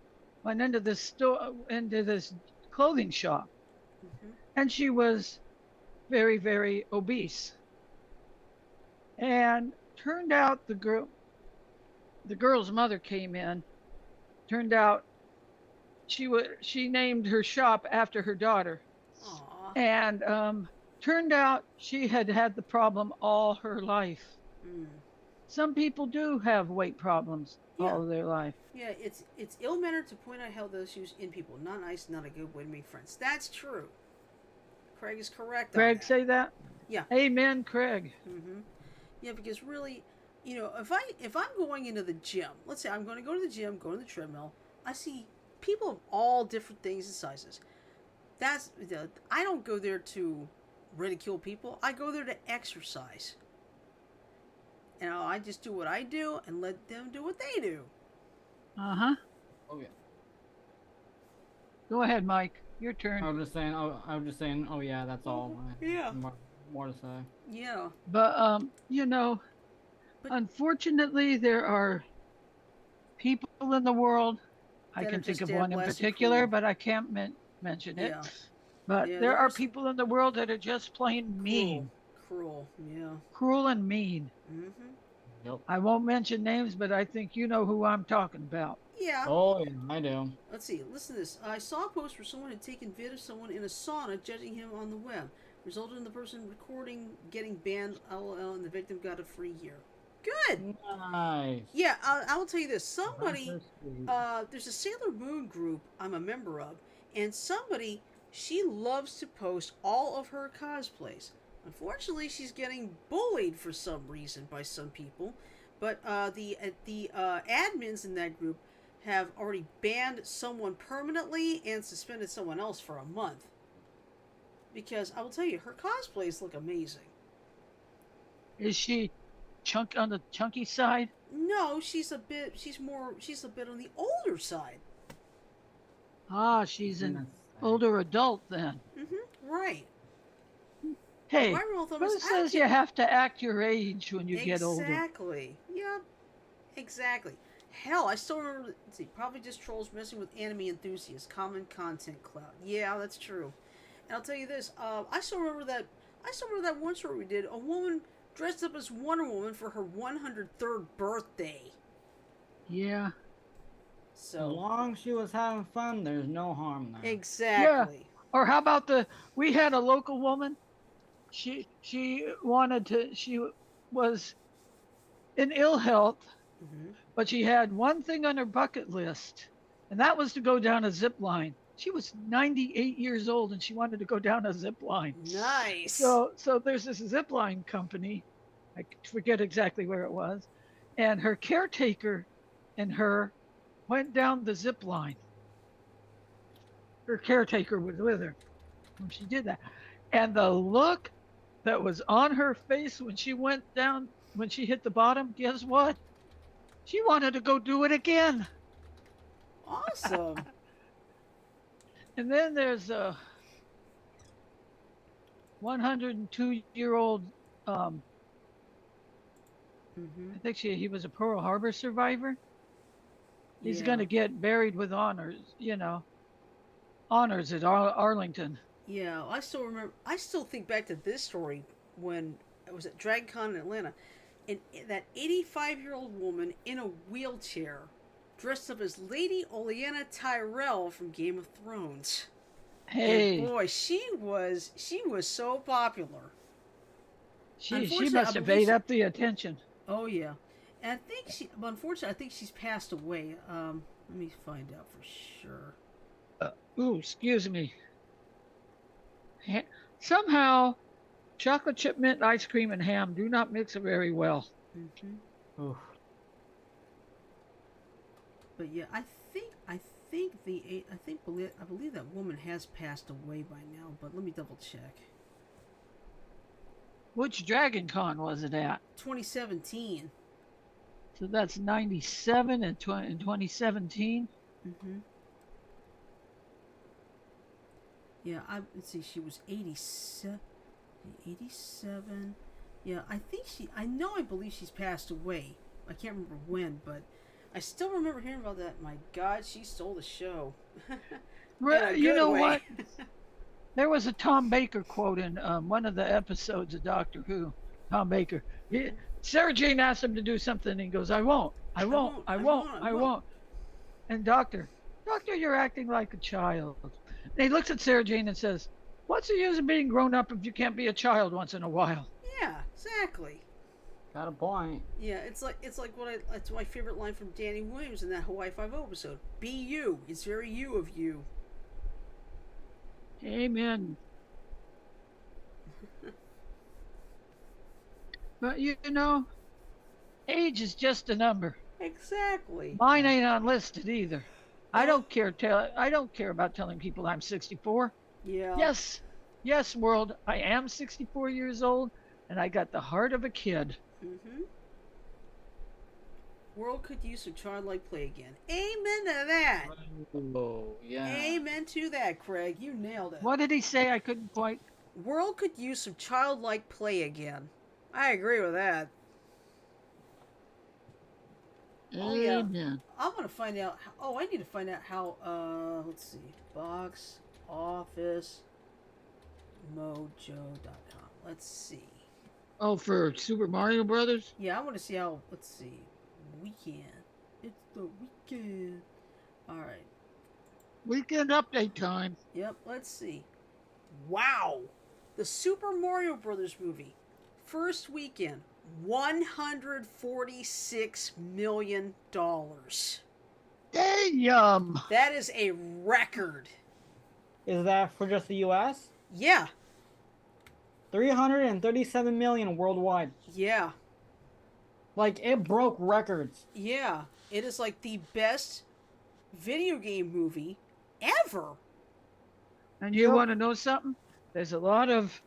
went into this clothing shop, and she was very, very obese. And turned out the girl's mother came in. Turned out she named her shop after her daughter. Aww. And turned out she had the problem all her life. Some people do have weight problems all of their life. Yeah, it's ill-mannered to point out health issues in people. Not nice, not a good way to make friends. That's true. Craig is correct. Craig, say that? Yeah. Amen, Craig. Mm-hmm. Yeah, because really, if I'm going into the gym, let's say I'm going to go to the gym, go to the treadmill, I see people of all different things and sizes. I don't go there to ridicule people. I go there to exercise. I just do what I do and let them do what they do. Uh-huh. Oh yeah. Go ahead, Mike. Your turn. I was just saying. Oh yeah, that's all. Yeah. More to say. Yeah. But unfortunately, there are people in the world. I can think of one in particular, but I can't mention it. Yeah. But there are people in the world that are just plain mean. Cruel. Yeah. Cruel and mean. Mm-hmm. Yep. I won't mention names, but I think you know who I'm talking about. Yeah. Oh yeah, I do. Let's see. Listen to this. I saw a post where someone had taken vid of someone in a sauna judging him on the web. Resulted in the person recording getting banned, LOL, and the victim got a free year. Good. Nice. Yeah, I will tell you this. Somebody, there's a Sailor Moon group I'm a member of, and somebody She loves to post all of her cosplays. Unfortunately, she's getting bullied for some reason by some people, but the admins in that group have already banned someone permanently and suspended someone else for a month. Because I will tell you, her cosplays look amazing. Is she on the chunky side? No, she's a bit on the older side. Ah, she's an older adult then. Right. Hey, My rule of thumb who is says you have to act your age when you get older? Exactly. Yep. Exactly. Hell, I still remember. Let's see, probably just trolls messing with anime enthusiasts. Common content cloud. Yeah, that's true. And I'll tell you this. I still remember that. One story we did. A woman dressed up as Wonder Woman for her 103rd birthday. Yeah. So as long as she was having fun, there's no harm there. Exactly. Yeah. Or how about we had a local woman. She was in ill health, but she had one thing on her bucket list, and that was to go down a zip line. She was 98 years old and she wanted to go down a zip line. Nice. So there's this zip line company, I forget exactly where it was, and her caretaker and her went down the zip line. Her caretaker was with her when she did that. And the look that was on her face when she went down, when she hit the bottom, guess what? She wanted to go do it again. Awesome. And then there's a 102-year-old, I think he was a Pearl Harbor survivor. He's going to get buried with honors, honors at Arlington. Yeah, I still remember. I still think back to this story when it was at DragCon in Atlanta, and that 85-year-old woman in a wheelchair, dressed up as Lady Olenna Tyrell from Game of Thrones. Hey, and boy, she was so popular. She must have ate up the attention. Oh yeah, and unfortunately, I think she's passed away. Let me find out for sure. Ooh, excuse me. Somehow, chocolate chip mint ice cream and ham do not mix very well. Oof. But yeah, I believe that woman has passed away by now. But let me double check. Which Dragon Con was it at? 2017. So that's 97 and 2017. Yeah, let's see. She was 87. 87. Yeah, I believe she's passed away. I can't remember when, but I still remember hearing about that. My God, she stole the show. You know what? There was a Tom Baker quote in one of the episodes of Doctor Who. Tom Baker. Sarah Jane asked him to do something, and he goes, I won't. And Doctor, you're acting like a child. And he looks at Sarah Jane and says, what's the use of being grown up if you can't be a child once in a while? Yeah, exactly. Got a point. Yeah, it's my favorite line from Danny Williams in that Hawaii Five-0 episode. Be you. It's very you of you. Amen. But age is just a number. Exactly. Mine ain't unlisted either. I don't care about telling people I'm 64. Yeah. Yes, world. I am 64 years old, and I got the heart of a kid. World could use some childlike play again. Amen to that. Oh, yeah. Amen to that, Craig. You nailed it. What did he say? I couldn't quite. World could use some childlike play again. I agree with that. Oh, yeah. Amen. I'm going to find out. I need to find out how, let's see. Box Office Mojo.com. Let's see. Oh, for Super Mario Brothers? Yeah, I want to see how, let's see. Weekend. It's the weekend. Alright. Weekend update time. Yep, let's see. Wow! The Super Mario Brothers movie. First weekend. $146 million. Damn! That is a record. is that for just the U.S.? Yeah. 337 million worldwide. Yeah. Like, it broke records. Yeah. It is like the best video game movie ever. And you Yep. want to know something? There's a lot of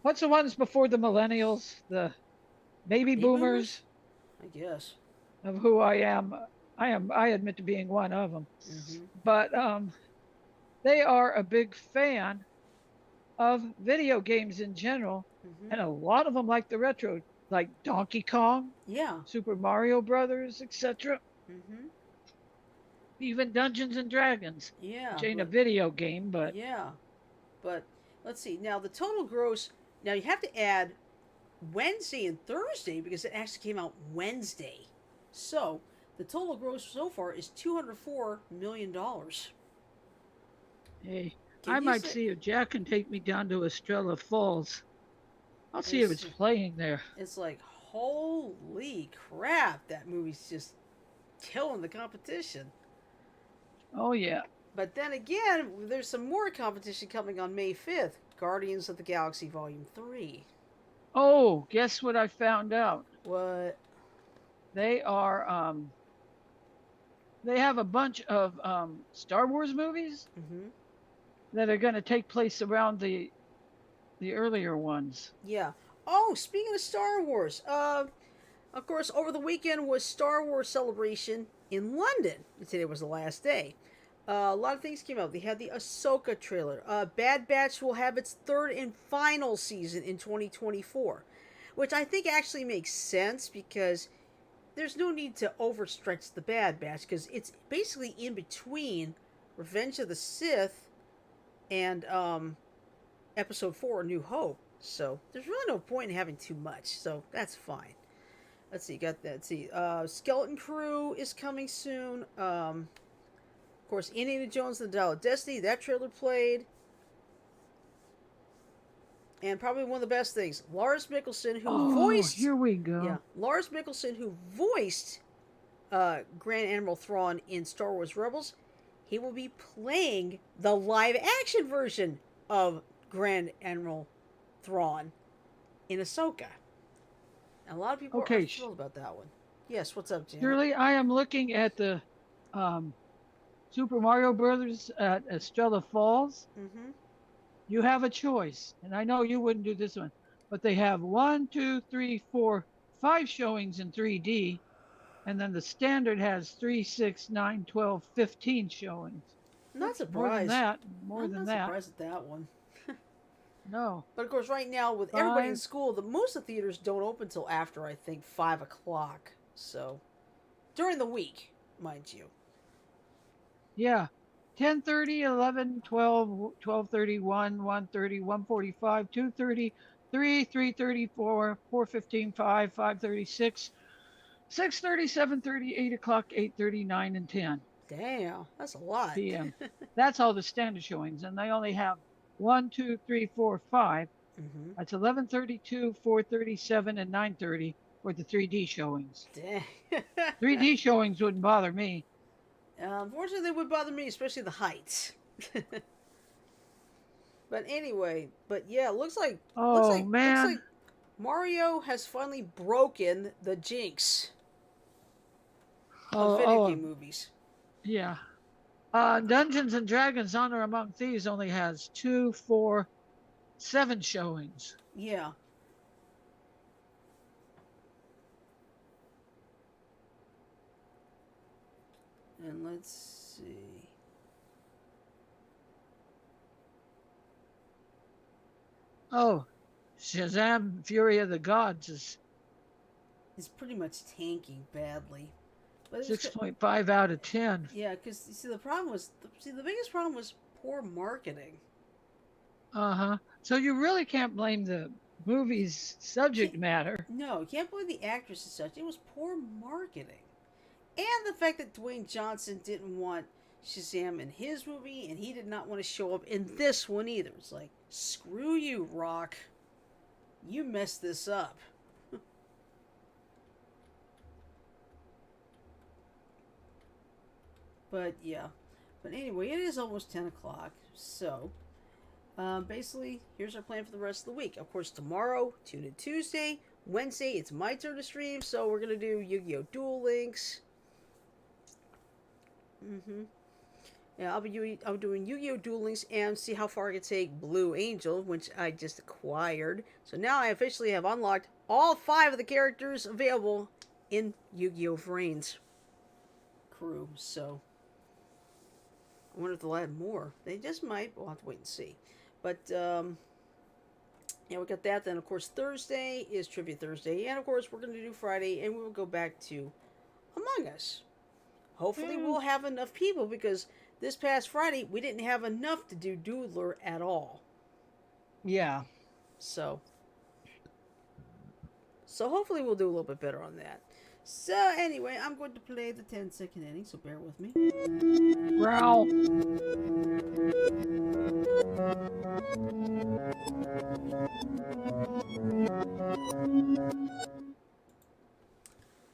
what's the ones before the millennials, the baby boomers, I guess. of who I am. I admit to being one of them. Mm-hmm. But they are a big fan of video games in general, Mm-hmm. and a lot of them like the retro, like Donkey Kong, Yeah. Super Mario Brothers, etc. Mm-hmm. Even Dungeons and Dragons, Yeah. which ain't a video game, but Yeah. But let's see. Now the total gross. Now you have to add Wednesday and Thursday because it actually came out Wednesday. So the total gross so far is $204 million. hey, Can I you might say- see if Jack can take me down to Estrella Falls. I'll see if it's playing there. It's like, holy crap, that movie's just killing the competition. Oh yeah. But then again, there's some more competition coming on May 5th. Guardians of the Galaxy Volume 3. Oh, guess what I found out? What? They are they have a bunch of Star Wars movies Mm-hmm. that are going to take place around the earlier ones. Yeah. Oh, speaking of Star Wars, of course, over the weekend was Star Wars Celebration in London. Today was the last day. A lot of things came out. They had the Ahsoka trailer. Bad Batch will have its third and final season in 2024, which I think actually makes sense because there's no need to overstretch the Bad Batch because it's basically in between Revenge of the Sith and Episode 4, A New Hope. So there's really no point in having too much. So that's fine. Let's see. Got that. Let's see. Skeleton Crew is coming soon. Of course, Indiana Jones and the Dial of Destiny. That trailer played. And probably one of the best things, Lars Mikkelsen, who voiced. Here we go. Yeah, Lars Mikkelsen, who voiced Grand Admiral Thrawn in Star Wars Rebels, he will be playing the live-action version of Grand Admiral Thrawn in Ahsoka. And a lot of people are thrilled about that one. Yes, what's up, Jim? Shirley, I am looking at the Super Mario Brothers at Estrella Falls. Mm-hmm. You have a choice, and I know you wouldn't do this one, but they have 1, 2, 3, 4, 5 showings in 3D, and then the standard has 3, 6, 9, 12, 15 showings. I'm not surprised. More than that. I'm not surprised at that one. No. But of course, right now with everybody in school, most of the theaters don't open till after I think 5 o'clock. So during the week, mind you. Yeah. 10:30, 11, 12, 12:30, 1, 1:30, 1:45, 2:30, 3, 3:34, 4:15, 5, 5:30, 6, 6:30, 7:30, 8 o'clock, 8:30, 9, and 10 Damn, that's a lot. p.m. That's all the standard showings, and they only have 1, 2, 3, 4, 5. Mm-hmm. That's 11:32, 4:37, and 9:30 for the 3D showings. Dang. 3D showings wouldn't bother me. Unfortunately, they would bother me, especially the heights. But anyway, yeah, looks like looks like Mario has finally broken the jinx of video game movies. Yeah. Dungeons and Dragons Honor Among Thieves only has 2, 4, 7 showings. Yeah. And let's see. Oh, Shazam! Fury of the Gods is It's pretty much tanking badly. But 6.5 out of 10. Yeah, because you see, the biggest problem was poor marketing. So you really can't blame the movie's subject matter. No, you can't blame the actress as such. It was poor marketing. And the fact that Dwayne Johnson didn't want Shazam in his movie, and he did not want to show up in this one either. It's like, screw you, Rock. You messed this up. But yeah. But anyway, it is almost 10 o'clock. So, basically, here's our plan for the rest of the week. Of course, tomorrow, tune in Tuesday. Wednesday, it's my turn to stream. So, we're going to do Yu-Gi-Oh! Duel Links. Yeah, I'm doing Yu-Gi-Oh! Duel Links and see how far I can take Blue Angel, which I just acquired. So now I officially have unlocked all 5 of the characters available in Yu-Gi-Oh! Vrain's crew. So I wonder if they'll add more. They just might. We'll have to wait and see. But yeah, we got that. Then of course Thursday is Trivia Thursday, and of course we're going to do Friday, and we will go back to Among Us. Hopefully we'll have enough people, because this past Friday we didn't have enough to do Doodler at all. Yeah. So hopefully we'll do a little bit better on that. So anyway, I'm going to play the 10-second inning, so bear with me. Growl.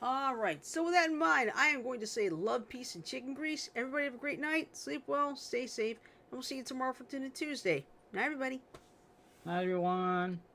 Alright, so with that in mind, I am going to say love, peace, and chicken grease. Everybody have a great night, sleep well, stay safe, and we'll see you tomorrow for Tune In Tuesday. Night, everybody. Hi, everyone.